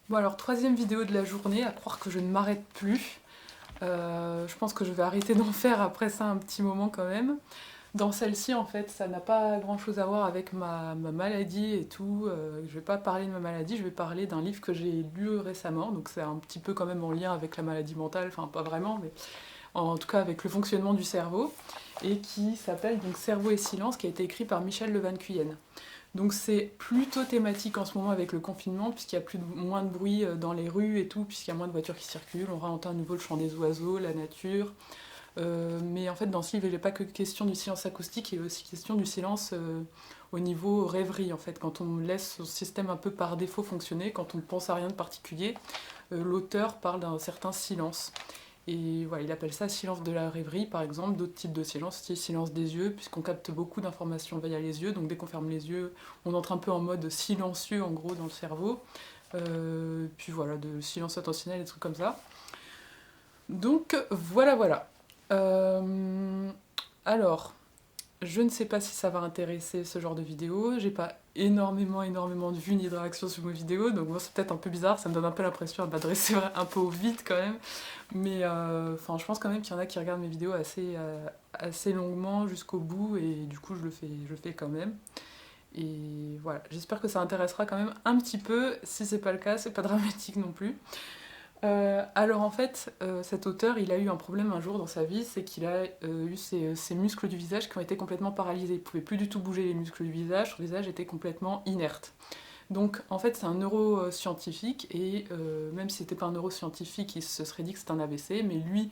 Bon alors, troisième vidéo de la journée, à croire que je ne m'arrête plus. Je pense que je vais arrêter d'en faire après ça un petit moment quand même. Dans celle-ci, en fait, ça n'a pas grand-chose à voir avec ma maladie et tout. Je vais pas parler de ma maladie, je vais parler d'un livre que j'ai lu récemment. Donc c'est un petit peu quand même en lien avec la maladie mentale, enfin pas vraiment, mais en tout cas avec le fonctionnement du cerveau. Et qui s'appelle donc Cerveau et silence, qui a été écrit par Michel Levancuyenne. Donc c'est plutôt thématique en ce moment avec le confinement, puisqu'il y a moins de bruit dans les rues et tout, puisqu'il y a moins de voitures qui circulent, on entend à nouveau le chant des oiseaux, la nature. Mais en fait, dans ce livre, il n'est pas que question du silence acoustique, il est aussi question du silence au niveau rêverie, en fait, quand on laisse son système un peu par défaut fonctionner, quand on ne pense à rien de particulier, l'auteur parle d'un certain silence. Et voilà, il appelle ça silence de la rêverie, par exemple. D'autres types de silence, c'est silence des yeux, puisqu'on capte beaucoup d'informations via les yeux. Donc dès qu'on ferme les yeux, on entre un peu en mode silencieux, en gros, dans le cerveau. Puis voilà, de silence attentionnel, des trucs comme ça. Donc voilà, voilà. Euh, alors, je ne sais pas si ça va intéresser ce genre de vidéo. J'ai pas énormément de vues ni de réactions sur mes vidéos, donc bon, c'est peut-être un peu bizarre, ça me donne un peu l'impression de m'adresser un peu au vide quand même. Mais enfin, je pense quand même qu'il y en a qui regardent mes vidéos assez longuement jusqu'au bout, et du coup, je le fais quand même. Et voilà, j'espère que ça intéressera quand même un petit peu. Si c'est pas le cas, c'est pas dramatique non plus. Alors en fait, cet auteur, il a eu un problème un jour dans sa vie, c'est qu'il a eu ses muscles du visage qui ont été complètement paralysés. Il pouvait plus du tout bouger les muscles du visage, son visage était complètement inerte. Donc en fait, c'est un neuroscientifique, et même si c'était pas un neuroscientifique, il se serait dit que c'était un AVC, mais lui,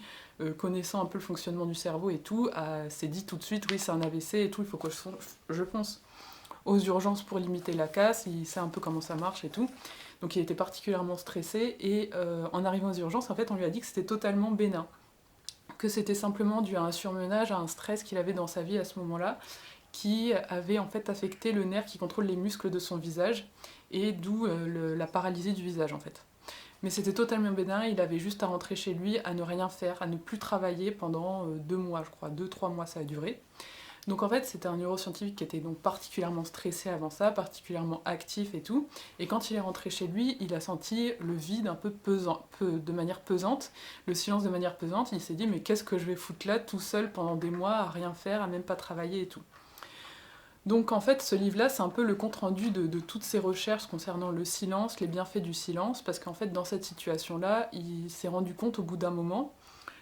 connaissant un peu le fonctionnement du cerveau et tout, s'est dit tout de suite, oui, c'est un AVC et tout, il faut que je pense aux urgences pour limiter la casse, il sait un peu comment ça marche et tout. Donc il était particulièrement stressé, et en arrivant aux urgences, en fait, on lui a dit que c'était totalement bénin, que c'était simplement dû à un surmenage, à un stress qu'il avait dans sa vie à ce moment-là, qui avait en fait affecté le nerf qui contrôle les muscles de son visage, et d'où la paralysie du visage en fait. Mais c'était totalement bénin, il avait juste à rentrer chez lui, à ne rien faire, à ne plus travailler pendant 2 mois, je crois, 2-3 mois ça a duré. Donc en fait, c'était un neuroscientifique qui était donc particulièrement stressé avant ça, particulièrement actif et tout. Et quand il est rentré chez lui, il a senti le vide un peu pesant, de manière pesante, le silence de manière pesante. Il s'est dit, mais qu'est-ce que je vais foutre là tout seul pendant des mois à rien faire, à même pas travailler et tout. Donc en fait, ce livre-là, c'est un peu le compte-rendu de toutes ses recherches concernant le silence, les bienfaits du silence, parce qu'en fait, dans cette situation-là, il s'est rendu compte au bout d'un moment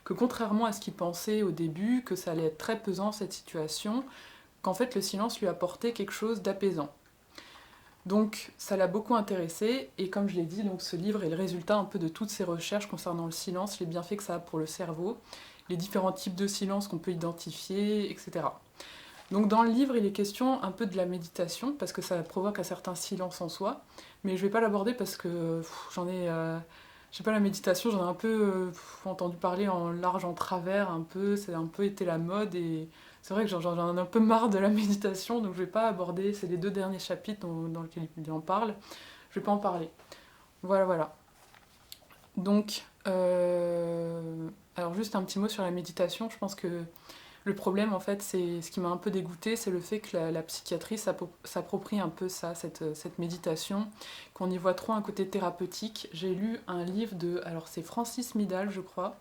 que contrairement à ce qu'il pensait au début, que ça allait être très pesant cette situation, qu'en fait le silence lui apportait quelque chose d'apaisant. Donc ça l'a beaucoup intéressé, et comme je l'ai dit, donc ce livre est le résultat un peu de toutes ces recherches concernant le silence, les bienfaits que ça a pour le cerveau, les différents types de silence qu'on peut identifier, etc. Donc dans le livre, il est question un peu de la méditation, parce que ça provoque un certain silence en soi, mais je vais pas l'aborder parce que j'en ai... je sais pas, la méditation, j'en ai un peu entendu parler en large, en travers, un peu, c'est un peu été la mode, et c'est vrai que j'en ai un peu marre de la méditation, donc je vais pas aborder, c'est les 2 derniers chapitres dans lesquels il en parle, je vais pas en parler. Voilà, voilà. Donc, alors juste un petit mot sur la méditation, je pense que le problème, en fait, c'est ce qui m'a un peu dégoûté, c'est le fait que la psychiatrie s'approprie un peu ça, cette méditation, qu'on y voit trop un côté thérapeutique. J'ai lu un livre de, alors c'est Francis Midal, je crois.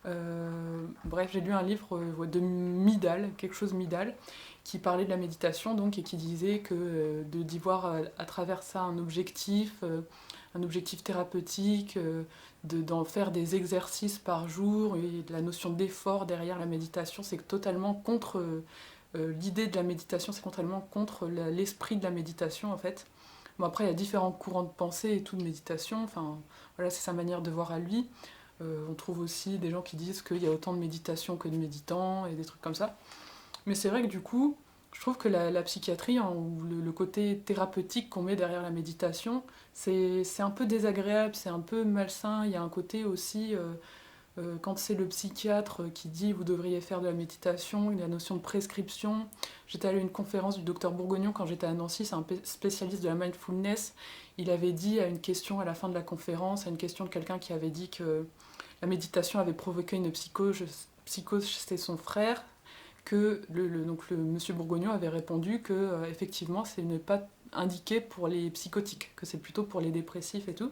Bref, j'ai lu un livre de Midal, quelque chose Midal, qui parlait de la méditation, donc, et qui disait que d'y voir à travers ça un objectif thérapeutique, d'en faire des exercices par jour, et de la notion d'effort derrière la méditation, c'est totalement contre l'idée de la méditation, c'est totalement contre l'esprit de la méditation en fait. Bon, après, il y a différents courants de pensée et tout de méditation, enfin voilà, c'est sa manière de voir à lui. On trouve aussi des gens qui disent qu'il y a autant de méditation que de méditants et des trucs comme ça. Mais c'est vrai que du coup, je trouve que la psychiatrie, hein, ou le côté thérapeutique qu'on met derrière la méditation, c'est un peu désagréable, c'est un peu malsain. Il y a un côté aussi, quand c'est le psychiatre qui dit vous devriez faire de la méditation, il y a la notion de prescription. J'étais allée à une conférence du docteur Bourgognon quand j'étais à Nancy, c'est un spécialiste de la mindfulness. Il avait dit à une question à la fin de la conférence, à une question de quelqu'un qui avait dit que la méditation avait provoqué une psychose chez son frère, que donc le monsieur Bourgognon avait répondu que effectivement ce n'est pas indiqué pour les psychotiques, que c'est plutôt pour les dépressifs et tout.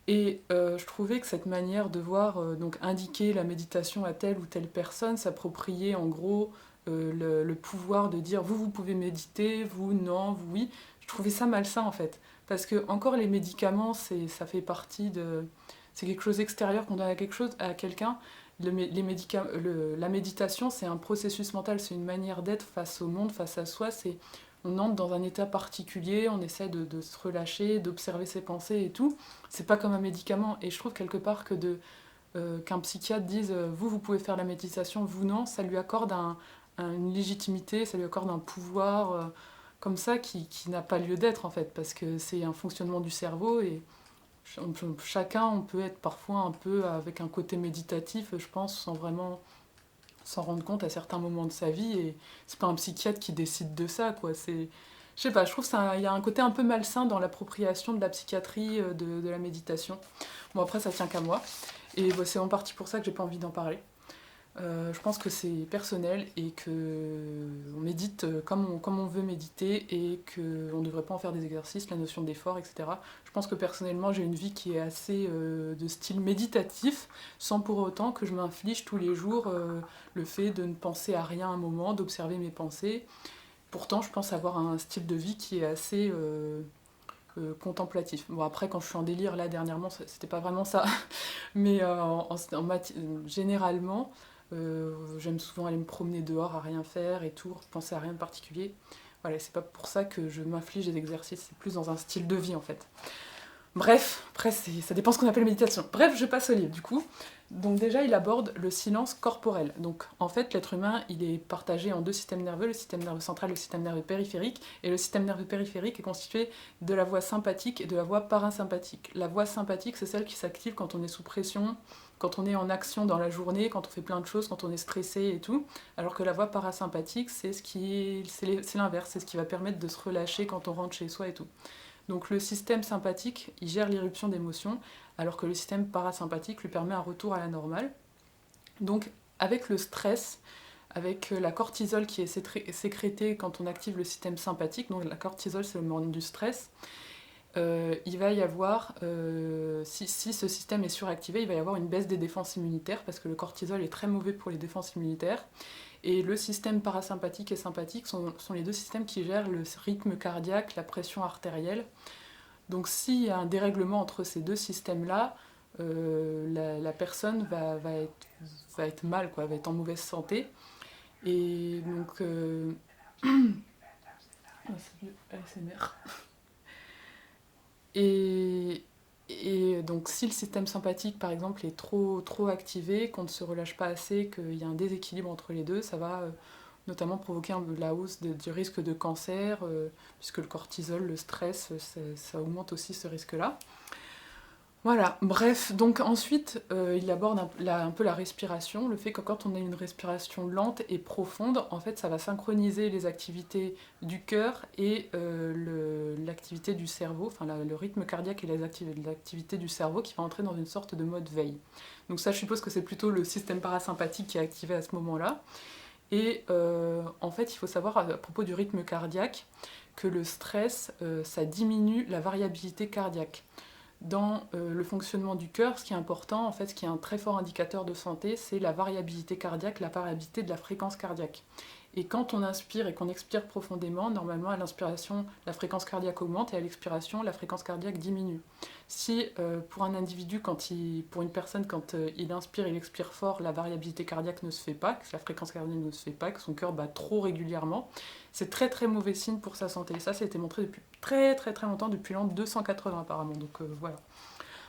Et je trouvais que cette manière de voir, donc indiquer la méditation à telle ou telle personne, s'approprier en gros le pouvoir de dire vous pouvez méditer, vous non, vous oui, je trouvais ça malsain en fait. Parce que encore les médicaments, ça fait partie de... C'est quelque chose extérieur qu'on donne à quelque chose, à quelqu'un. La méditation, c'est un processus mental, c'est une manière d'être face au monde, face à soi. On entre dans un état particulier, on essaie de se relâcher, d'observer ses pensées et tout. C'est pas comme un médicament. Et je trouve quelque part qu'un psychiatre dise vous pouvez faire la méditation, vous non, ça lui accorde une légitimité, ça lui accorde un pouvoir comme ça qui n'a pas lieu d'être en fait, parce que c'est un fonctionnement du cerveau et chacun, on peut être parfois un peu avec un côté méditatif, je pense, sans vraiment s'en rendre compte à certains moments de sa vie, et c'est pas un psychiatre qui décide de ça, quoi. Je sais pas, je trouve qu'il y a un côté un peu malsain dans l'appropriation de la psychiatrie, de la méditation. Bon, après, ça tient qu'à moi, et bah, c'est en partie pour ça que j'ai pas envie d'en parler. Je pense que c'est personnel et que on médite comme on veut méditer et qu'on ne devrait pas en faire des exercices, la notion d'effort, etc. Je pense que personnellement j'ai une vie qui est assez de style méditatif, sans pour autant que je m'inflige tous les jours le fait de ne penser à rien à un moment, d'observer mes pensées. Pourtant je pense avoir un style de vie qui est assez contemplatif. Bon après quand je suis en délire là dernièrement c'était pas vraiment ça, mais généralement j'aime souvent aller me promener dehors à rien faire et tout, penser à rien de particulier. Voilà, c'est pas pour ça que je m'inflige des exercices, c'est plus dans un style de vie en fait. Bref, après ça dépend ce qu'on appelle méditation. Bref, je passe au livre du coup. Donc déjà, il aborde le silence corporel. Donc en fait, l'être humain, il est partagé en deux systèmes nerveux, le système nerveux central et le système nerveux périphérique. Et le système nerveux périphérique est constitué de la voie sympathique et de la voie parasympathique. La voie sympathique, c'est celle qui s'active quand on est sous pression, quand on est en action dans la journée, quand on fait plein de choses, quand on est stressé et tout. Alors que la voie parasympathique, c'est l'inverse, c'est ce qui va permettre de se relâcher quand on rentre chez soi et tout. Donc le système sympathique, il gère l'irruption d'émotions, alors que le système parasympathique lui permet un retour à la normale. Donc avec le stress, avec la cortisol qui est sécrétée quand on active le système sympathique, donc la cortisol c'est l'hormone du stress, il va y avoir, si ce système est suractivé, il va y avoir une baisse des défenses immunitaires, parce que le cortisol est très mauvais pour les défenses immunitaires. Et le système parasympathique et sympathique sont les deux systèmes qui gèrent le rythme cardiaque, la pression artérielle. Donc s'il y a un dérèglement entre ces deux systèmes-là, la personne va être mal, quoi, va être en mauvaise santé. Et donc... c'est du ASMR. Et donc si le système sympathique par exemple est trop activé, qu'on ne se relâche pas assez, qu'il y a un déséquilibre entre les deux, ça va notamment provoquer la hausse du risque de cancer, puisque le cortisol, le stress, ça augmente aussi ce risque-là. Voilà, bref, donc ensuite il aborde un peu la respiration, le fait que quand on a une respiration lente et profonde, en fait ça va synchroniser les activités du cœur et l'activité du cerveau, enfin le rythme cardiaque et l'activité du cerveau qui va entrer dans une sorte de mode veille. Donc ça je suppose que c'est plutôt le système parasympathique qui est activé à ce moment-là. Et en fait il faut savoir à propos du rythme cardiaque que le stress ça diminue la variabilité cardiaque. Dans le fonctionnement du cœur, ce qui est important, en fait, ce qui est un très fort indicateur de santé, c'est la variabilité cardiaque, la variabilité de la fréquence cardiaque. Et quand on inspire et qu'on expire profondément, normalement à l'inspiration, la fréquence cardiaque augmente et à l'expiration, la fréquence cardiaque diminue. Si pour un individu, pour une personne, quand il inspire et il expire fort, la variabilité cardiaque ne se fait pas, que la fréquence cardiaque ne se fait pas, que son cœur bat trop régulièrement, c'est très très mauvais signe pour sa santé. Et ça a été montré depuis très très très longtemps, depuis l'an 280 apparemment, donc voilà.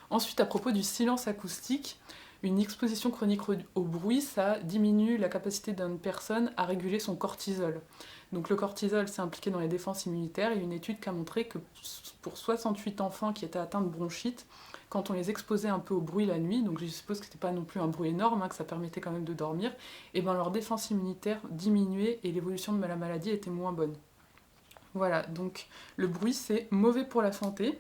Ensuite, à propos du silence acoustique, une exposition chronique au bruit, ça diminue la capacité d'une personne à réguler son cortisol. Donc le cortisol, c'est impliqué dans les défenses immunitaires. Il y a une étude qui a montré que pour 68 enfants qui étaient atteints de bronchite, quand on les exposait un peu au bruit la nuit, donc je suppose que c'était pas non plus un bruit énorme, que ça permettait quand même de dormir, et ben leur défense immunitaire diminuait et l'évolution de la maladie était moins bonne. Voilà, donc le bruit c'est mauvais pour la santé.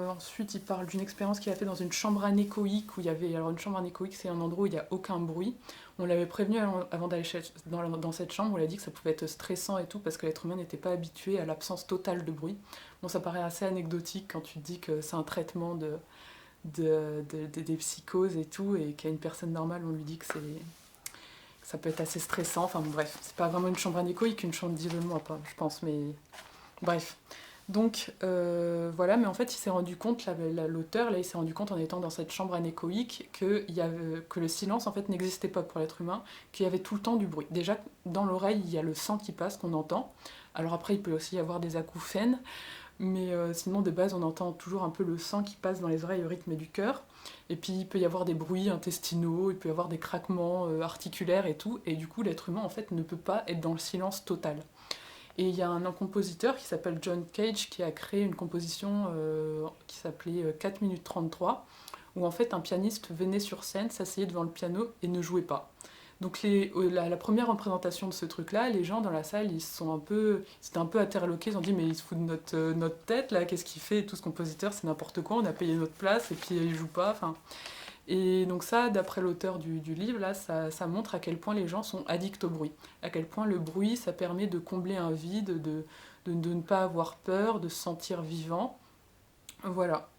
Ensuite, il parle d'une expérience qu'il a fait dans une chambre anéchoïque où il y avait... Alors, une chambre anéchoïque, c'est un endroit où il n'y a aucun bruit. On l'avait prévenu avant d'aller dans cette chambre, on lui a dit que ça pouvait être stressant et tout parce que l'être humain n'était pas habitué à l'absence totale de bruit. Bon, ça paraît assez anecdotique quand tu te dis que c'est un traitement des psychoses et tout, et qu'à une personne normale, on lui dit que ça peut être assez stressant. Enfin bon, bref, c'est pas vraiment une chambre anéchoïque, une chambre d'isolement, je pense, mais bref. Donc voilà, mais en fait, il s'est rendu compte, l'auteur, là, il s'est rendu compte en étant dans cette chambre anéchoïque que le silence, en fait, n'existait pas pour l'être humain, qu'il y avait tout le temps du bruit. Déjà, dans l'oreille, il y a le sang qui passe, qu'on entend. Alors après, il peut aussi y avoir des acouphènes, mais sinon, de base, on entend toujours un peu le sang qui passe dans les oreilles au rythme du cœur. Et puis, il peut y avoir des bruits intestinaux, il peut y avoir des craquements articulaires et tout. Et du coup, l'être humain, en fait, ne peut pas être dans le silence total. Et il y a un compositeur qui s'appelle John Cage qui a créé une composition qui s'appelait 4 minutes 33, où en fait un pianiste venait sur scène, s'asseyait devant le piano et ne jouait pas. Donc la première représentation de ce truc-là, les gens dans la salle, c'était un peu interloqués, ils ont dit mais il se fout de notre tête là, qu'est-ce qu'il fait, tout ce compositeur, c'est n'importe quoi, on a payé notre place et puis il joue pas, enfin... Et donc ça, d'après l'auteur du livre, là, ça montre à quel point les gens sont addicts au bruit. À quel point le bruit, ça permet de combler un vide, de ne pas avoir peur, de se sentir vivant. Voilà.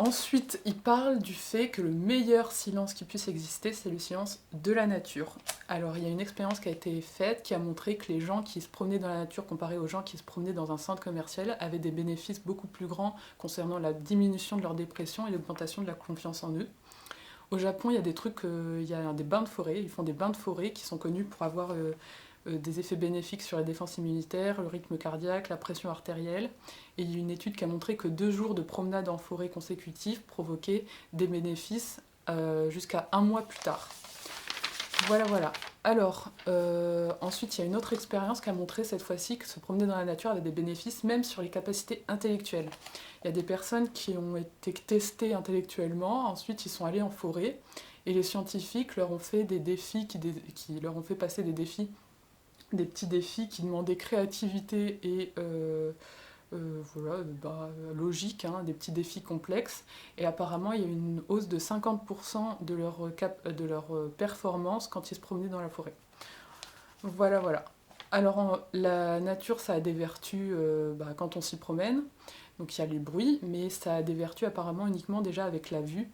Ensuite, il parle du fait que le meilleur silence qui puisse exister, c'est le silence de la nature. Alors, il y a une expérience qui a été faite qui a montré que les gens qui se promenaient dans la nature, comparés aux gens qui se promenaient dans un centre commercial, avaient des bénéfices beaucoup plus grands concernant la diminution de leur dépression et l'augmentation de la confiance en eux. Au Japon, il y a des trucs, il y a des bains de forêt, ils font des bains de forêt qui sont connus pour avoir des effets bénéfiques sur la défense immunitaire, le rythme cardiaque, la pression artérielle. Et il y a une étude qui a montré que 2 jours de promenade en forêt consécutifs provoquaient des bénéfices jusqu'à 1 mois plus tard. Voilà. Alors, ensuite, il y a une autre expérience qui a montré cette fois-ci que se promener dans la nature avait des bénéfices même sur les capacités intellectuelles. Il y a des personnes qui ont été testées intellectuellement, ensuite ils sont allés en forêt, et les scientifiques leur ont fait des défis, qui leur ont fait passer des petits défis qui demandaient créativité et logique, hein, des petits défis complexes. Et apparemment, il y a eu une hausse de 50% de leur performance quand ils se promenaient dans la forêt. Voilà. Alors, la nature, ça a des vertus quand on s'y promène. Donc il y a les bruits, mais ça a des vertus apparemment uniquement déjà avec la vue.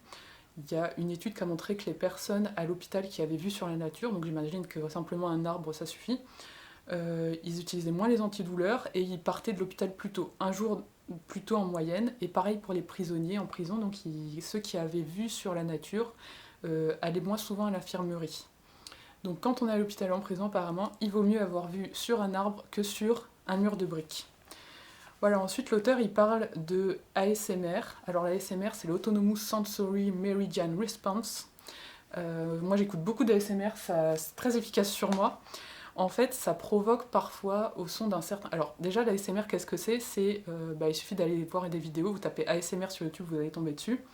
Il y a une étude qui a montré que les personnes à l'hôpital qui avaient vu sur la nature, donc j'imagine que simplement un arbre ça suffit, ils utilisaient moins les antidouleurs et ils partaient de l'hôpital plus tôt, un jour plus tôt en moyenne. Et pareil pour les prisonniers en prison, donc ceux qui avaient vu sur la nature allaient moins souvent à l'infirmerie. Donc quand on est à l'hôpital en prison, apparemment, il vaut mieux avoir vu sur un arbre que sur un mur de briques. Voilà, ensuite l'auteur il parle de ASMR. Alors l'ASMR c'est l'Autonomous Sensory Meridian Response. Moi j'écoute beaucoup d'ASMR, c'est très efficace sur moi. En fait ça provoque parfois au son d'un certain... Alors déjà l'ASMR qu'est-ce que c'est il suffit d'aller voir des vidéos, vous tapez ASMR sur YouTube, vous allez tomber dessus.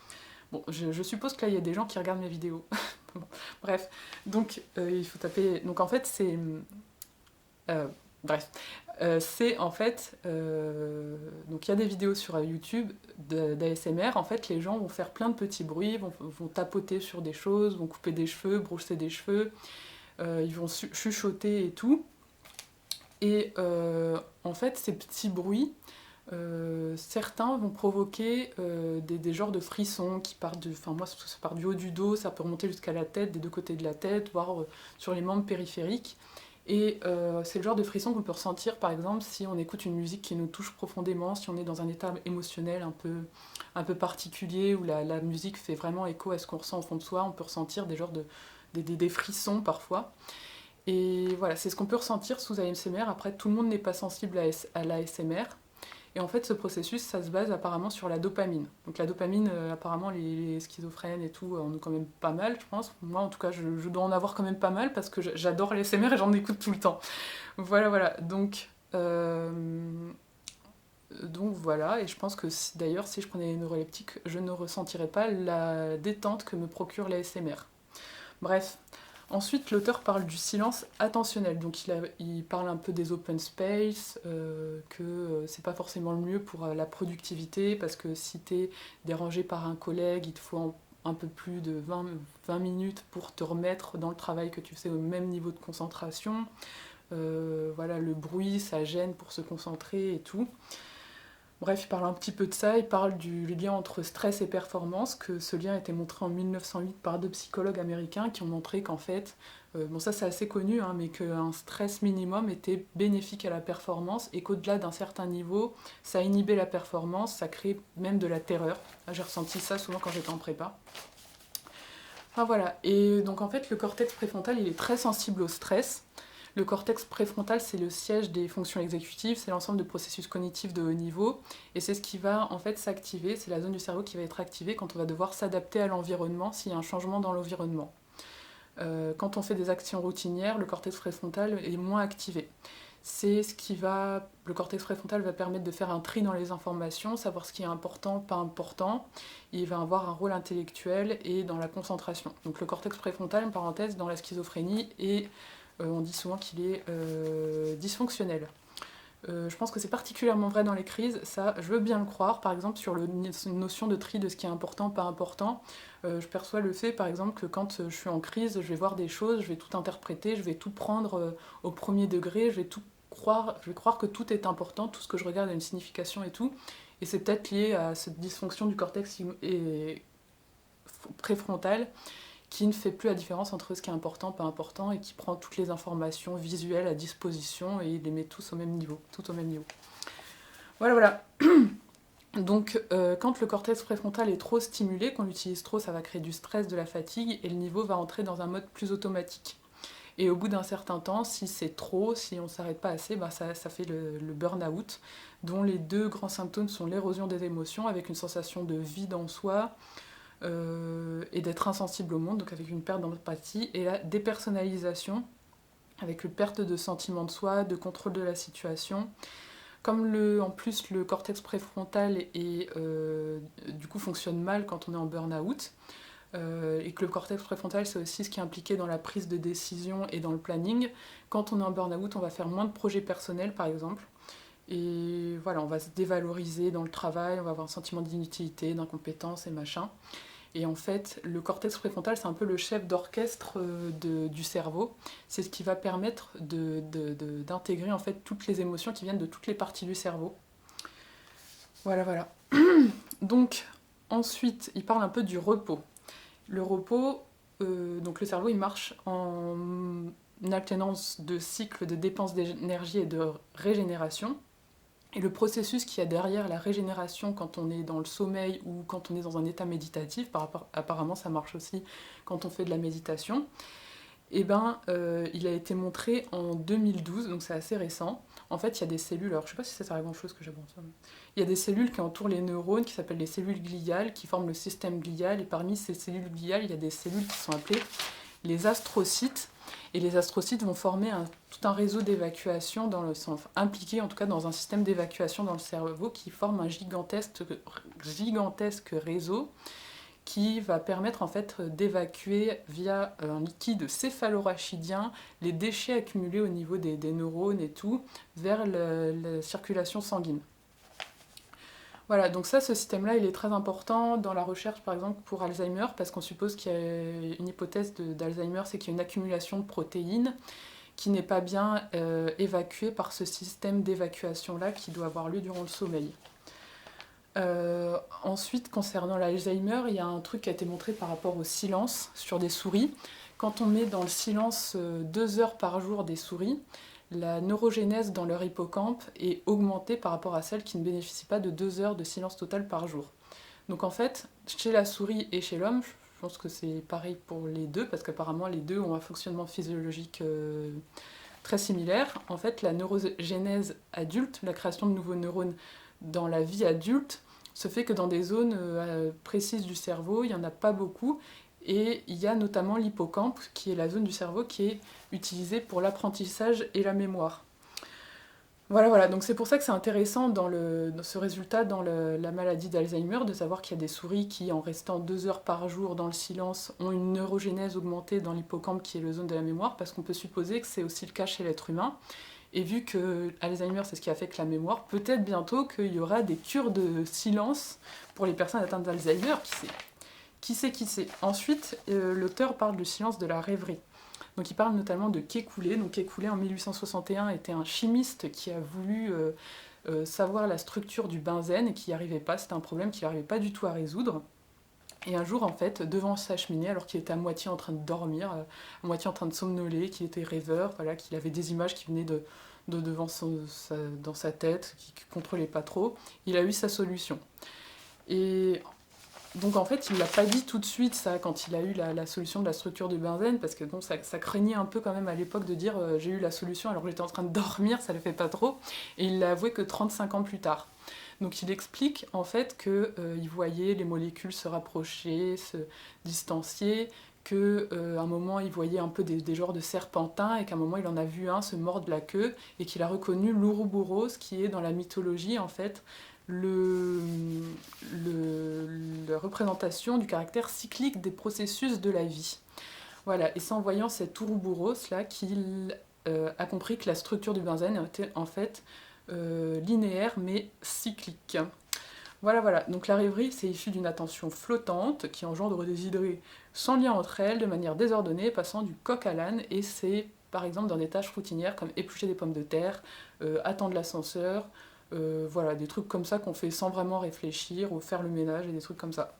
Bon, je suppose que là il y a des gens qui regardent mes vidéos. Bon, bref, donc il faut taper... Donc en fait c'est... c'est en fait, donc il y a des vidéos sur YouTube d'ASMR, en fait les gens vont faire plein de petits bruits, vont tapoter sur des choses, vont couper des cheveux, brosser des cheveux, ils vont chuchoter et tout. Et en fait ces petits bruits, certains vont provoquer des genres de frissons qui partent moi ça part du haut du dos, ça peut remonter jusqu'à la tête, des deux côtés de la tête, voire sur les membres périphériques. Et c'est le genre de frisson qu'on peut ressentir par exemple si on écoute une musique qui nous touche profondément, si on est dans un état émotionnel un peu particulier où la musique fait vraiment écho à ce qu'on ressent au fond de soi, on peut ressentir des frissons parfois. Et voilà, c'est ce qu'on peut ressentir sous ASMR. Après, tout le monde n'est pas sensible à l'ASMR. Et en fait, ce processus, ça se base apparemment sur la dopamine. Donc la dopamine, apparemment, les schizophrènes et tout en ont quand même pas mal, je pense. Moi, en tout cas, je dois en avoir quand même pas mal parce que j'adore l'ASMR et j'en écoute tout le temps. Voilà. Donc voilà, et je pense que d'ailleurs, si je prenais les neuroleptiques, je ne ressentirais pas la détente que me procure l'ASMR. Bref. Ensuite, l'auteur parle du silence attentionnel, donc il parle un peu des open space, que c'est pas forcément le mieux pour la productivité, parce que si t'es dérangé par un collègue, il te faut un peu plus de 20 minutes pour te remettre dans le travail que tu fais au même niveau de concentration. Voilà, le bruit, ça gêne pour se concentrer et tout. Bref, il parle un petit peu de ça, il parle du lien entre stress et performance, que ce lien a été montré en 1908 par deux psychologues américains qui ont montré qu'en fait, bon ça c'est assez connu, hein, mais qu'un stress minimum était bénéfique à la performance et qu'au-delà d'un certain niveau, ça inhibait la performance, ça crée même de la terreur. J'ai ressenti ça souvent quand j'étais en prépa. Enfin voilà, et donc en fait le cortex préfrontal il est très sensible au stress. Le cortex préfrontal, c'est le siège des fonctions exécutives, c'est l'ensemble de processus cognitifs de haut niveau, et c'est ce qui va en fait s'activer, c'est la zone du cerveau qui va être activée quand on va devoir s'adapter à l'environnement, s'il y a un changement dans l'environnement. Quand on fait des actions routinières, le cortex préfrontal est moins activé. C'est ce qui va, le cortex préfrontal va permettre de faire un tri dans les informations, savoir ce qui est important, pas important. Il va avoir un rôle intellectuel et dans la concentration. Donc le cortex préfrontal, en parenthèse, dans la schizophrénie est on dit souvent qu'il est dysfonctionnel. Je pense que c'est particulièrement vrai dans les crises, ça je veux bien le croire, par exemple sur une notion de tri de ce qui est important, pas important. Je perçois le fait par exemple que quand je suis en crise, je vais voir des choses, je vais tout interpréter, je vais tout prendre au premier degré, je vais croire que tout est important, tout ce que je regarde a une signification et tout. Et c'est peut-être lié à cette dysfonction du cortex préfrontal qui ne fait plus la différence entre ce qui est important, pas important, et qui prend toutes les informations visuelles à disposition et il les met tous au même niveau, tout au même niveau. Voilà, voilà. Donc, quand le cortex préfrontal est trop stimulé, qu'on l'utilise trop, ça va créer du stress, de la fatigue, et le niveau va entrer dans un mode plus automatique. Et au bout d'un certain temps, si c'est trop, si on ne s'arrête pas assez, bah ça fait le burn-out, dont les deux grands symptômes sont l'érosion des émotions, avec une sensation de vide en soi, et d'être insensible au monde, donc avec une perte d'empathie, et la dépersonnalisation, avec une perte de sentiment de soi, de contrôle de la situation. Comme en plus le cortex préfrontal du coup fonctionne mal quand on est en burn-out, et que le cortex préfrontal c'est aussi ce qui est impliqué dans la prise de décision et dans le planning, quand on est en burn-out on va faire moins de projets personnels par exemple, et voilà, on va se dévaloriser dans le travail, on va avoir un sentiment d'inutilité, d'incompétence et machin. Et en fait, le cortex préfrontal, c'est un peu le chef d'orchestre du cerveau. C'est ce qui va permettre d'intégrer en fait toutes les émotions qui viennent de toutes les parties du cerveau. Voilà, voilà. Donc, ensuite, il parle un peu du repos. Le repos, donc le cerveau, il marche en alternance de cycles de dépenses d'énergie et de régénération. Et le processus qu'il y a derrière la régénération quand on est dans le sommeil ou quand on est dans un état méditatif, apparemment ça marche aussi quand on fait de la méditation, et il a été montré en 2012, donc c'est assez récent. En fait, il y a des cellules, alors je sais pas si ça sert à grand chose que j'aborde ça, mais il y a des cellules qui entourent les neurones, qui s'appellent les cellules gliales, qui forment le système glial, et parmi ces cellules gliales, il y a des cellules qui sont appelées les astrocytes, et les astrocytes vont former tout un réseau d'évacuation, sont impliqués en tout cas dans un système d'évacuation dans le cerveau qui forme un gigantesque réseau qui va permettre en fait d'évacuer via un liquide céphalorachidien les déchets accumulés au niveau des neurones et tout vers la circulation sanguine. Voilà, donc ça, ce système-là, il est très important dans la recherche, par exemple, pour Alzheimer, parce qu'on suppose qu'il y a une hypothèse d'Alzheimer, c'est qu'il y a une accumulation de protéines qui n'est pas bien évacuée par ce système d'évacuation-là qui doit avoir lieu durant le sommeil. Ensuite, concernant l'Alzheimer, il y a un truc qui a été montré par rapport au silence sur des souris. Quand on met dans le silence 2 heures par jour des souris, la neurogénèse dans leur hippocampe est augmentée par rapport à celle qui ne bénéficie pas de 2 heures de silence total par jour. Donc en fait, chez la souris et chez l'homme, je pense que c'est pareil pour les deux, parce qu'apparemment les deux ont un fonctionnement physiologique très similaire. En fait, la neurogénèse adulte, la création de nouveaux neurones dans la vie adulte, se fait que dans des zones précises du cerveau, il n'y en a pas beaucoup, et il y a notamment l'hippocampe, qui est la zone du cerveau qui est utilisée pour l'apprentissage et la mémoire. Voilà, donc c'est pour ça que c'est intéressant dans ce résultat dans la maladie d'Alzheimer, de savoir qu'il y a des souris qui, en restant 2 heures par jour dans le silence, ont une neurogénèse augmentée dans l'hippocampe qui est le zone de la mémoire, parce qu'on peut supposer que c'est aussi le cas chez l'être humain. Et vu que Alzheimer, c'est ce qui affecte la mémoire, peut-être bientôt qu'il y aura des cures de silence pour les personnes atteintes d'Alzheimer, qui sait. Qui sait. Ensuite, l'auteur parle du silence de la rêverie. Donc il parle notamment de Kekulé. Donc Kekulé en 1861 était un chimiste qui a voulu savoir la structure du benzène et qui n'y arrivait pas. C'était un problème qu'il n'arrivait pas du tout à résoudre. Et un jour, en fait, devant sa cheminée, alors qu'il était à moitié en train de dormir, à moitié en train de somnoler, qu'il était rêveur, voilà, qu'il avait des images qui venaient de devant dans sa tête, qu'il ne contrôlait pas trop, il a eu sa solution. Et donc en fait, il ne l'a pas dit tout de suite, ça, quand il a eu la solution de la structure du benzène, parce que bon, ça craignait un peu quand même à l'époque de dire j'ai eu la solution alors que j'étais en train de dormir, ça ne le fait pas trop. Et il l'a avoué que 35 ans plus tard. Donc il explique en fait qu'il voyait les molécules se rapprocher, se distancier, qu'à un moment il voyait un peu des genres de serpentins et qu'à un moment il en a vu un se mordre la queue et qu'il a reconnu l'Ouroboros qui est dans la mythologie en fait la représentation du caractère cyclique des processus de la vie. Voilà, et c'est en voyant cet Ouroboros là qu'il a compris que la structure du benzène était en fait linéaire mais cyclique. Voilà. Donc la rêverie, c'est issu d'une attention flottante qui engendre des idées sans lien entre elles, de manière désordonnée, passant du coq à l'âne, et c'est par exemple dans des tâches routinières comme éplucher des pommes de terre, attendre l'ascenseur, voilà, des trucs comme ça qu'on fait sans vraiment réfléchir, ou faire le ménage et des trucs comme ça.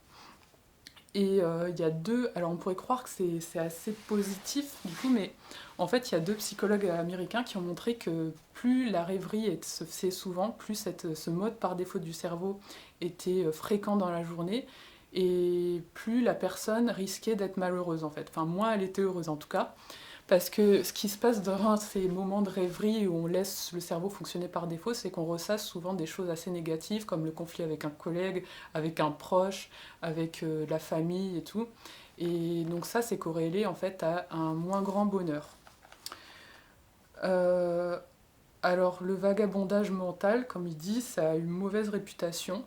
Et il y a alors on pourrait croire que c'est assez positif du coup, mais en fait il y a 2 psychologues américains qui ont montré que plus la rêverie se faisait souvent, plus ce mode par défaut du cerveau était fréquent dans la journée, et plus la personne risquait d'être malheureuse en fait. Enfin, moins elle était heureuse en tout cas. Parce que ce qui se passe durant ces moments de rêverie où on laisse le cerveau fonctionner par défaut, c'est qu'on ressasse souvent des choses assez négatives, comme le conflit avec un collègue, avec un proche, avec la famille et tout. Et donc ça, c'est corrélé en fait à un moins grand bonheur. Euh, alors le vagabondage mental, comme il dit, ça a une mauvaise réputation.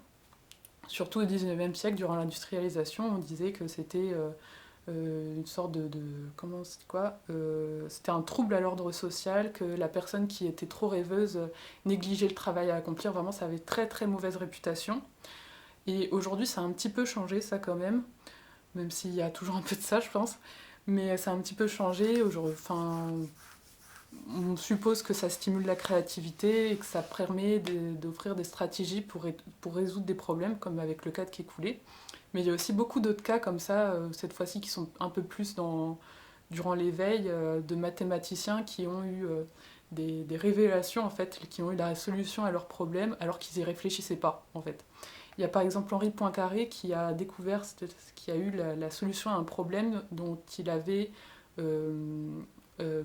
Surtout au 19e siècle, durant l'industrialisation, on disait que c'était une sorte comment c'est quoi c'était un trouble à l'ordre social, que la personne qui était trop rêveuse négligeait le travail à accomplir, vraiment ça avait très très mauvaise réputation. Et aujourd'hui ça a un petit peu changé ça quand même s'il y a toujours un peu de ça je pense, mais ça a un petit peu changé aujourd'hui. Enfin, on suppose que ça stimule la créativité et que ça permet d'offrir des stratégies pour résoudre des problèmes, comme avec le cas de Kekulé. Mais il y a aussi beaucoup d'autres cas comme ça, cette fois-ci, qui sont un peu plus durant l'éveil, de mathématiciens qui ont eu des révélations, en fait, qui ont eu la solution à leurs problèmes alors qu'ils n'y réfléchissaient pas, en fait. Il y a par exemple Henri Poincaré qui a découvert, qui a eu la solution à un problème dont il avait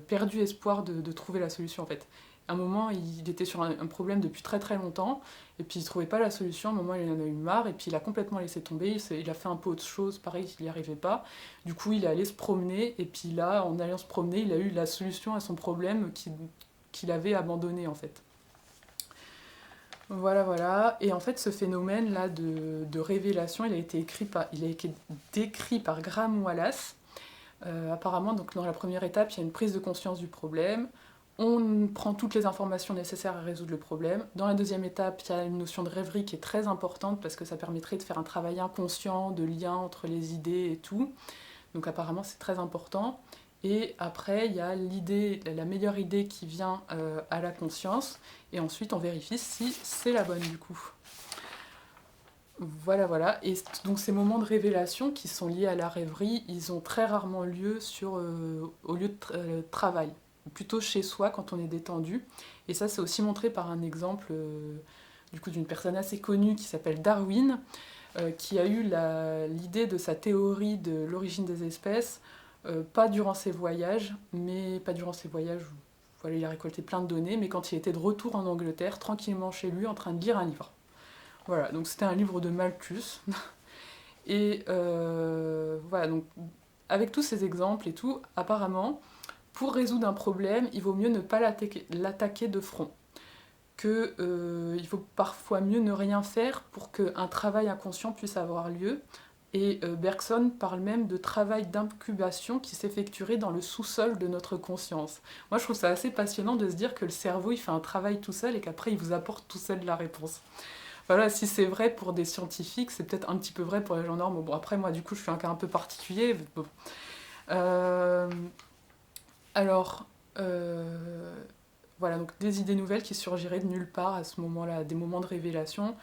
perdu espoir de trouver la solution en fait. À un moment, il était sur un problème depuis très très longtemps, et puis il ne trouvait pas la solution. À un moment, il en a eu marre, et puis il a complètement laissé tomber. Il a fait un peu autre chose, pareil, il n'y arrivait pas. Du coup, il est allé se promener, et puis là, en allant se promener, il a eu la solution à son problème qu'il avait abandonné en fait. Voilà. Et en fait, ce phénomène-là de révélation, il a été décrit par Graham Wallace. Apparemment, donc, dans la première étape, il y a une prise de conscience du problème. On prend toutes les informations nécessaires à résoudre le problème. Dans la deuxième étape, il y a une notion de rêverie qui est très importante parce que ça permettrait de faire un travail inconscient, de lien entre les idées et tout. Donc apparemment, c'est très important. Et après, il y a la meilleure idée qui vient à la conscience. Et ensuite, on vérifie si c'est la bonne du coup. Voilà. Et donc ces moments de révélation qui sont liés à la rêverie, ils ont très rarement lieu au lieu de travail, plutôt chez soi quand on est détendu. Et ça, c'est aussi montré par un exemple du coup d'une personne assez connue qui s'appelle Darwin, qui a eu l'idée de sa théorie de l'origine des espèces, pas durant ses voyages, où voilà, il a récolté plein de données, mais quand il était de retour en Angleterre, tranquillement chez lui, en train de lire un livre. Voilà, donc c'était un livre de Malthus. Et voilà, donc avec tous ces exemples et tout, apparemment, pour résoudre un problème, il vaut mieux ne pas l'attaquer de front. qu'il faut parfois mieux ne rien faire pour qu'un travail inconscient puisse avoir lieu. Et Bergson parle même de travail d'incubation qui s'effectuerait dans le sous-sol de notre conscience. Moi, je trouve ça assez passionnant de se dire que le cerveau, il fait un travail tout seul et qu'après, il vous apporte tout seul la réponse. Voilà, si c'est vrai pour des scientifiques, c'est peut-être un petit peu vrai pour les gens normaux. Bon, après, moi, du coup, je suis un cas un peu particulier. Bon. Euh, alors, voilà, donc des idées nouvelles qui surgiraient de nulle part à ce moment-là, des moments de révélation,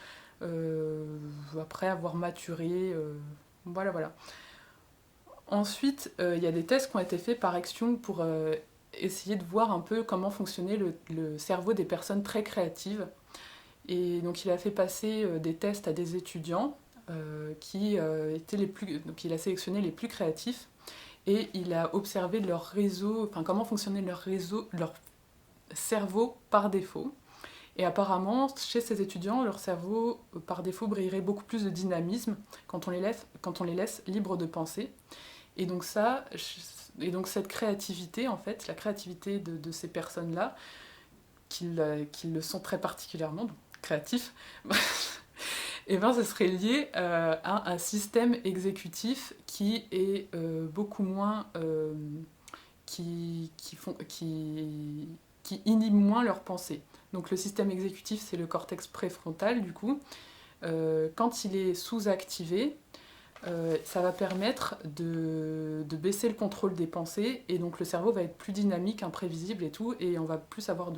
après avoir maturé. Voilà, voilà. Ensuite, il y a des tests qui ont été faits par Extung pour essayer de voir un peu comment fonctionnait le cerveau des personnes très créatives. Et donc il a fait passer des tests à des étudiants qui étaient les plus... Donc il a sélectionné les plus créatifs et il a observé leur réseau, enfin comment fonctionnait leur réseau, leur cerveau par défaut. Et apparemment, chez ces étudiants, leur cerveau, par défaut, brillerait beaucoup plus de dynamisme quand on les laisse libres de penser. Et donc cette créativité, en fait, la créativité de ces personnes-là, qui le sont très particulièrement, donc créatifs, et ben ce serait lié à un système exécutif qui est beaucoup moins... qui inhibe moins leurs pensées. Donc le système exécutif, c'est le cortex préfrontal, du coup. Quand il est sous-activé, ça va permettre de baisser le contrôle des pensées, et donc le cerveau va être plus dynamique, imprévisible et tout, et on va plus avoir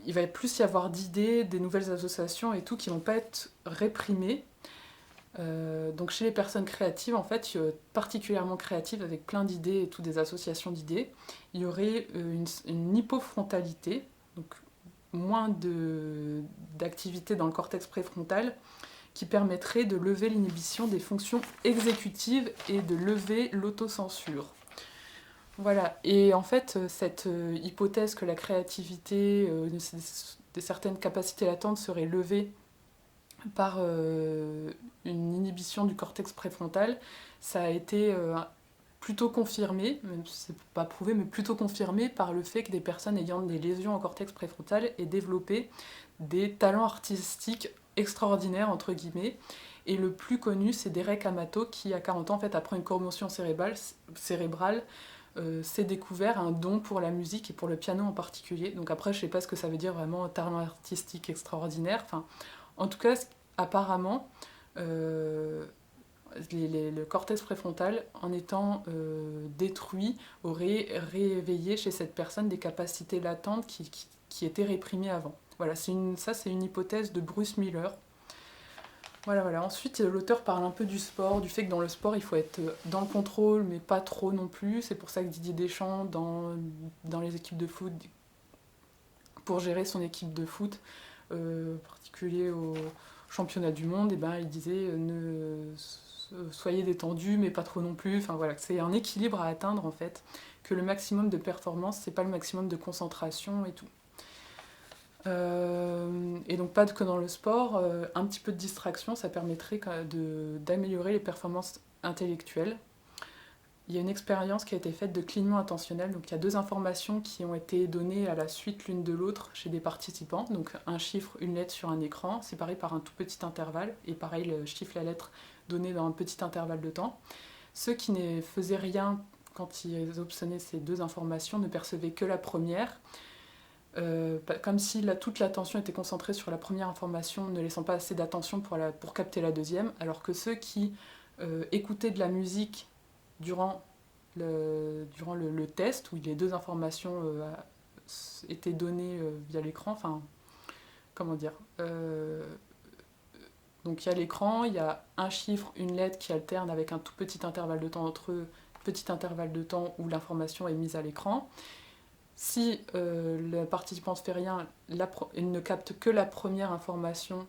il va plus y avoir d'idées, des nouvelles associations et tout qui vont pas être réprimées. Donc chez les personnes créatives, en fait, particulièrement créatives, avec plein d'idées et tout, des associations d'idées, il y aurait une hypofrontalité, donc moins d'activité dans le cortex préfrontal, qui permettrait de lever l'inhibition des fonctions exécutives et de lever l'autocensure. Voilà, et en fait, cette hypothèse que la créativité, de certaines capacités latentes serait levée par une inhibition du cortex préfrontal, ça a été plutôt confirmé, même si c'est pas prouvé, mais plutôt confirmé par le fait que des personnes ayant des lésions au cortex préfrontal aient développé des talents artistiques extraordinaires, entre guillemets. Et le plus connu, c'est Derek Amato, qui, à 40 ans, en fait, après une commotion cérébrale, s'est découvert un don pour la musique et pour le piano en particulier. Donc après, je sais pas ce que ça veut dire vraiment, un talent artistique extraordinaire. Enfin, en tout cas, apparemment, le cortex préfrontal, en étant détruit, aurait réveillé chez cette personne des capacités latentes qui étaient réprimées avant. Voilà, ça c'est une hypothèse de Bruce Miller. Voilà, voilà. Ensuite, l'auteur parle un peu du sport, du fait que dans le sport, il faut être dans le contrôle, mais pas trop non plus. C'est pour ça que Didier Deschamps, dans les équipes de foot, pour gérer son équipe de foot, en particulier au championnat du monde, et ben, il disait soyez détendus, mais pas trop non plus. Enfin voilà, c'est un équilibre à atteindre en fait, que le maximum de performance, c'est pas le maximum de concentration et tout. Et donc pas que dans le sport, un petit peu de distraction, ça permettrait d'améliorer les performances intellectuelles. Il y a une expérience qui a été faite de clignement intentionnel, donc il y a deux informations qui ont été données à la suite l'une de l'autre chez des participants, donc un chiffre, une lettre sur un écran, séparés par un tout petit intervalle, et pareil le chiffre, la lettre donnée dans un petit intervalle de temps. Ceux qui ne faisaient rien quand ils obtenaient ces deux informations ne percevaient que la première, comme si toute l'attention était concentrée sur la première information, ne laissant pas assez d'attention pour capter la deuxième, alors que ceux qui écoutaient de la musique durant le test, où les deux informations étaient données via l'écran, enfin, comment dire, donc il y a l'écran, il y a un chiffre, une lettre qui alterne avec un tout petit intervalle de temps entre eux, petit intervalle de temps où l'information est mise à l'écran. Si le participant ne fait rien, il ne capte que la première information,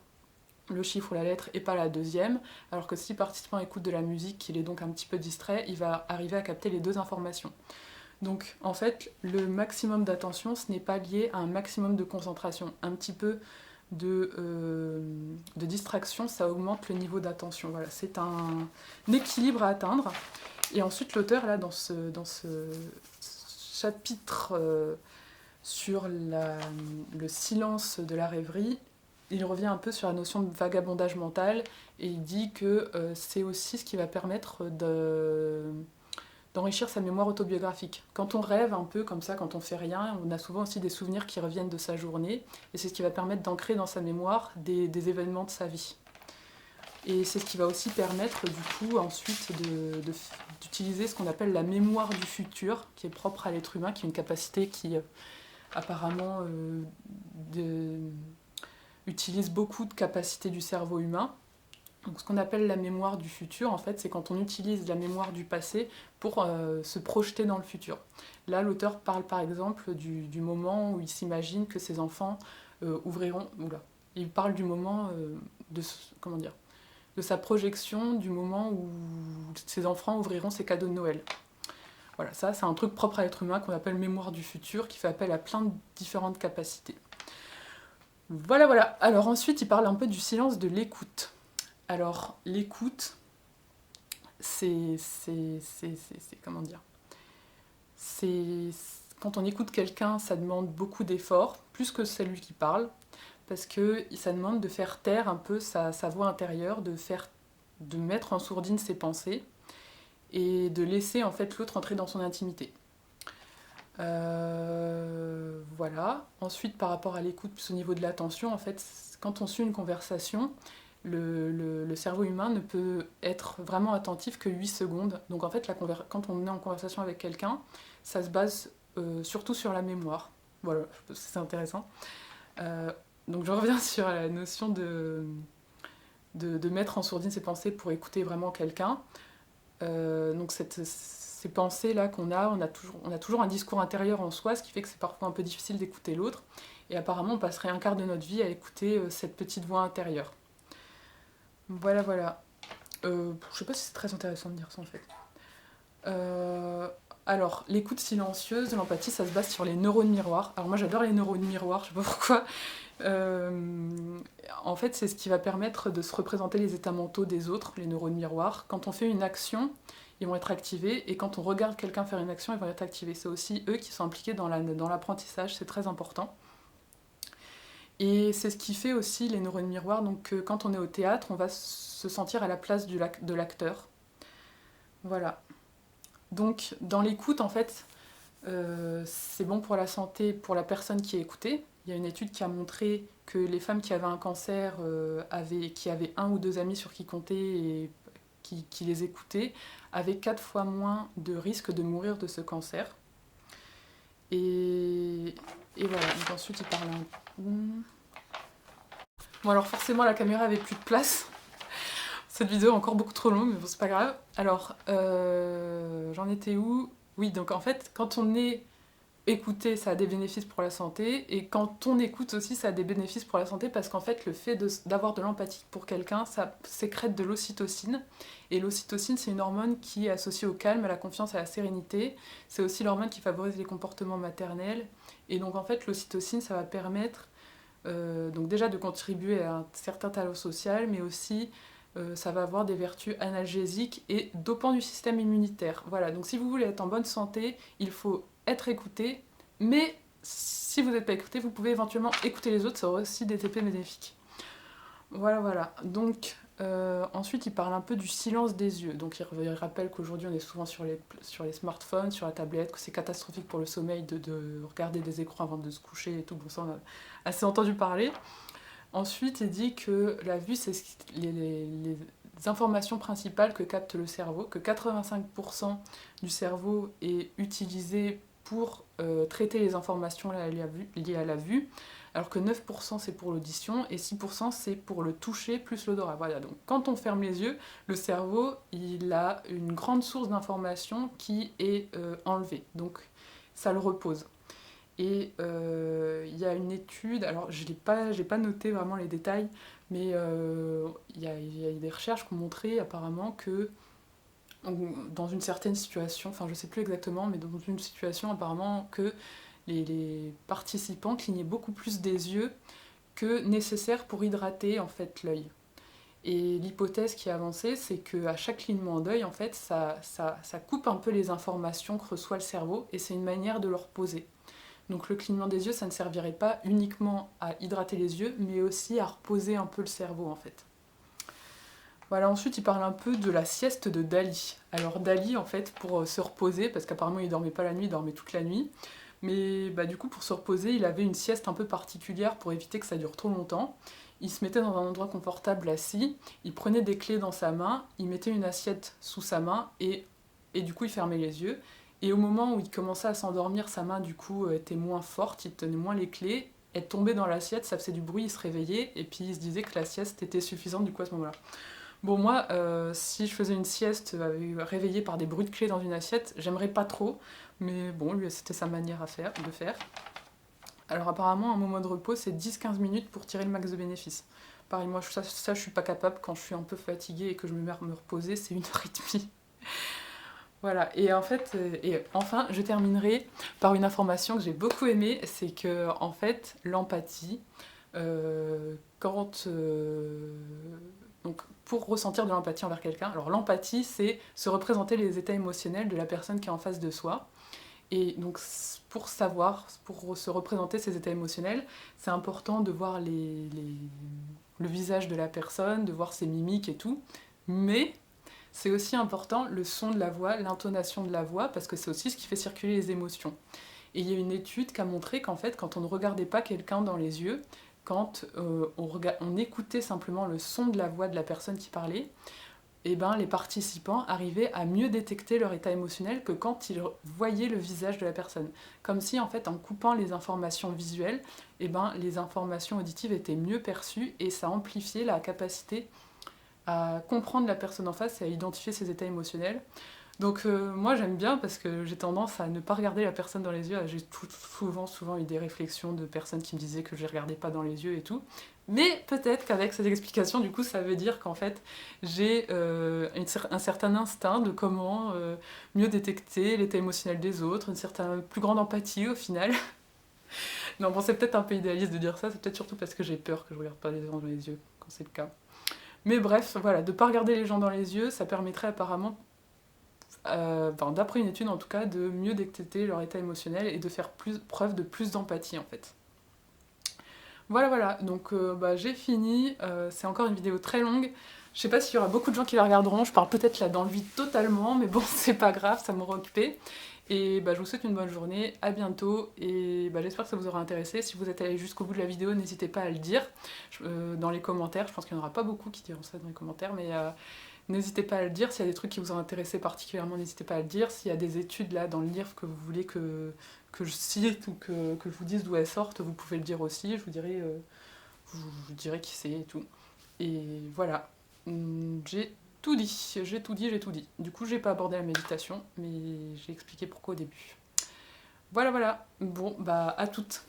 le chiffre ou la lettre, et pas la deuxième, alors que si le participant écoute de la musique, qu'il est donc un petit peu distrait, il va arriver à capter les deux informations. Donc en fait, le maximum d'attention, ce n'est pas lié à un maximum de concentration. Un petit peu de distraction, ça augmente le niveau d'attention. Voilà, c'est un équilibre à atteindre. Et ensuite, l'auteur, là, dans ce chapitre sur le silence de la rêverie, il revient un peu sur la notion de vagabondage mental et il dit que c'est aussi ce qui va permettre d'enrichir sa mémoire autobiographique. Quand on rêve un peu comme ça, quand on fait rien, on a souvent aussi des souvenirs qui reviennent de sa journée et c'est ce qui va permettre d'ancrer dans sa mémoire des événements de sa vie. Et c'est ce qui va aussi permettre du coup ensuite d'utiliser ce qu'on appelle la mémoire du futur, qui est propre à l'être humain, qui est une capacité qui apparemment utilise beaucoup de capacités du cerveau humain. Donc, ce qu'on appelle la mémoire du futur, en fait, c'est quand on utilise la mémoire du passé pour se projeter dans le futur. Là, l'auteur parle par exemple du moment où il s'imagine que ses enfants ouvriront... Oula. Il parle du moment comment dire, de sa projection du moment où ses enfants ouvriront ses cadeaux de Noël. Voilà, ça c'est un truc propre à l'être humain qu'on appelle mémoire du futur, qui fait appel à plein de différentes capacités. Voilà, voilà. Alors ensuite, il parle un peu du silence de l'écoute. Alors, l'écoute, c'est comment dire, c'est quand on écoute quelqu'un, ça demande beaucoup d'efforts, plus que celui qui parle, parce que ça demande de faire taire un peu sa voix intérieure, de mettre en sourdine ses pensées et de laisser en fait l'autre entrer dans son intimité. Voilà. Ensuite, par rapport à l'écoute, plus au niveau de l'attention, en fait, quand on suit une conversation, le cerveau humain ne peut être vraiment attentif que 8 secondes. Donc en fait, quand on est en conversation avec quelqu'un, ça se base surtout sur la mémoire. Voilà, je pense que c'est intéressant. Donc je reviens sur la notion de mettre en sourdine ses pensées pour écouter vraiment quelqu'un. Donc ces pensées-là qu'on a, on a toujours un discours intérieur en soi, ce qui fait que c'est parfois un peu difficile d'écouter l'autre. Et apparemment, on passerait un quart de notre vie à écouter cette petite voix intérieure. Voilà, voilà. Je sais pas si c'est très intéressant de dire ça en fait. Alors, l'écoute silencieuse de l'empathie, ça se base sur les neurones miroirs. Alors moi j'adore les neurones miroirs, je sais pas pourquoi. En fait, c'est ce qui va permettre de se représenter les états mentaux des autres, les neurones miroirs. Quand on fait une action, ils vont être activés, et quand on regarde quelqu'un faire une action, ils vont être activés. C'est aussi eux qui sont impliqués dans l'apprentissage, c'est très important. Et c'est ce qui fait aussi les neurones miroirs, donc quand on est au théâtre, on va se sentir à la place de l'acteur. Voilà. Donc dans l'écoute, en fait, c'est bon pour la santé, pour la personne qui est écoutée. Il y a une étude qui a montré que les femmes qui avaient un cancer, qui avaient un ou deux amis sur qui compter et qui les écoutaient, avaient 4 fois moins de risque de mourir de ce cancer. Et voilà, donc ensuite il parle un... Bon alors forcément la caméra avait plus de place. Cette vidéo est encore beaucoup trop longue, mais bon c'est pas grave. Alors, j'en étais où? Oui, donc en fait, quand on est écouté, ça a des bénéfices pour la santé, et quand on écoute aussi, ça a des bénéfices pour la santé, parce qu'en fait, le fait d'avoir de l'empathie pour quelqu'un, ça sécrète de l'ocytocine, et l'ocytocine, c'est une hormone qui est associée au calme, à la confiance, à la sérénité. C'est aussi l'hormone qui favorise les comportements maternels, et donc en fait, l'ocytocine, ça va permettre donc déjà de contribuer à un certain talent social, mais aussi ça va avoir des vertus analgésiques et dopant du système immunitaire. Voilà, donc si vous voulez être en bonne santé, il faut être écouté, mais si vous n'êtes pas écouté, vous pouvez éventuellement écouter les autres, ça aura aussi des effets bénéfiques. Voilà, voilà. Donc, ensuite, il parle un peu du silence des yeux. Donc, il rappelle qu'aujourd'hui, on est souvent sur les smartphones, sur la tablette, que c'est catastrophique pour le sommeil de regarder des écrans avant de se coucher et tout. Bon, ça, on a assez entendu parler. Ensuite, il dit que la vue, c'est les informations principales que capte le cerveau, que 85% du cerveau est utilisé pour traiter les informations liées à la vue, alors que 9% c'est pour l'audition et 6% c'est pour le toucher plus l'odorat. Voilà, donc quand on ferme les yeux, le cerveau, il a une grande source d'informations qui est enlevée, donc ça le repose. Et il y a une étude, alors je n'ai pas noté vraiment les détails, mais il y a des recherches qui ont montré apparemment que dans une certaine situation, enfin je ne sais plus exactement, mais dans une situation apparemment que les participants clignaient beaucoup plus des yeux que nécessaire pour hydrater en fait l'œil. Et l'hypothèse qui est avancée, c'est qu'à chaque clignement d'œil, en fait, ça coupe un peu les informations que reçoit le cerveau, et c'est une manière de le reposer. Donc le clignement des yeux, ça ne servirait pas uniquement à hydrater les yeux, mais aussi à reposer un peu le cerveau en fait. Voilà, ensuite il parle un peu de la sieste de Dali. Alors Dali, en fait, pour se reposer, parce qu'apparemment il dormait pas la nuit, il dormait toute la nuit, mais bah, du coup pour se reposer, il avait une sieste un peu particulière pour éviter que ça dure trop longtemps. Il se mettait dans un endroit confortable assis, il prenait des clés dans sa main, il mettait une assiette sous sa main et du coup il fermait les yeux. Et au moment où il commençait à s'endormir, sa main du coup était moins forte, il tenait moins les clés, elle tombait dans l'assiette, ça faisait du bruit, il se réveillait et puis il se disait que la sieste était suffisante du coup à ce moment-là. Bon, moi, si je faisais une sieste réveillée par des bruits de clés dans une assiette, j'aimerais pas trop, mais bon, lui, c'était sa manière de faire. Alors apparemment, un moment de repos, c'est 10-15 minutes pour tirer le max de bénéfices. Pareil, moi, ça, je suis pas capable, quand je suis un peu fatiguée et que je me mets à me reposer, c'est 1h30. Voilà, et en fait, et enfin, je terminerai par une information que j'ai beaucoup aimée, c'est que, en fait, l'empathie, quand donc pour ressentir de l'empathie envers quelqu'un, alors l'empathie c'est se représenter les états émotionnels de la personne qui est en face de soi. Et donc pour savoir, pour se représenter ces états émotionnels, c'est important de voir le visage de la personne, de voir ses mimiques et tout. Mais c'est aussi important le son de la voix, l'intonation de la voix, parce que c'est aussi ce qui fait circuler les émotions. Et il y a une étude qui a montré qu'en fait, quand on ne regardait pas quelqu'un dans les yeux, quand on écoutait simplement le son de la voix de la personne qui parlait, et ben, les participants arrivaient à mieux détecter leur état émotionnel que quand ils voyaient le visage de la personne. Comme si, en fait, en coupant les informations visuelles, et ben, les informations auditives étaient mieux perçues et ça amplifiait la capacité à comprendre la personne en face et à identifier ses états émotionnels. Donc moi j'aime bien parce que j'ai tendance à ne pas regarder la personne dans les yeux. J'ai souvent eu des réflexions de personnes qui me disaient que je les regardais pas dans les yeux et tout. Mais peut-être qu'avec cette explication, du coup, ça veut dire qu'en fait, j'ai un certain instinct de comment mieux détecter l'état émotionnel des autres, une certaine plus grande empathie au final. Non, bon, c'est peut-être un peu idéaliste de dire ça, c'est peut-être surtout parce que j'ai peur que je regarde pas les gens dans les yeux quand c'est le cas. Mais bref, voilà, de pas regarder les gens dans les yeux, ça permettrait apparemment d'après une étude en tout cas, de mieux détecter leur état émotionnel et de faire preuve de plus d'empathie en fait. Voilà, donc j'ai fini, c'est encore une vidéo très longue, je sais pas s'il y aura beaucoup de gens qui la regarderont, je parle peut-être là dans le vide totalement, mais bon c'est pas grave, ça m'aura occupé. Et je vous souhaite une bonne journée, à bientôt, et j'espère que ça vous aura intéressé. Si vous êtes allé jusqu'au bout de la vidéo, n'hésitez pas à le dire dans les commentaires, je pense qu'il n'y en aura pas beaucoup qui diront ça dans les commentaires, mais n'hésitez pas à le dire, s'il y a des trucs qui vous ont intéressé particulièrement, n'hésitez pas à le dire. S'il y a des études là dans le livre que vous voulez que je cite ou que je vous dise d'où elles sortent, vous pouvez le dire aussi, je vous dirai qui c'est et tout. Et voilà, j'ai tout dit. Du coup, j'ai pas abordé la méditation, mais j'ai expliqué pourquoi au début. Voilà, bon, à toutes.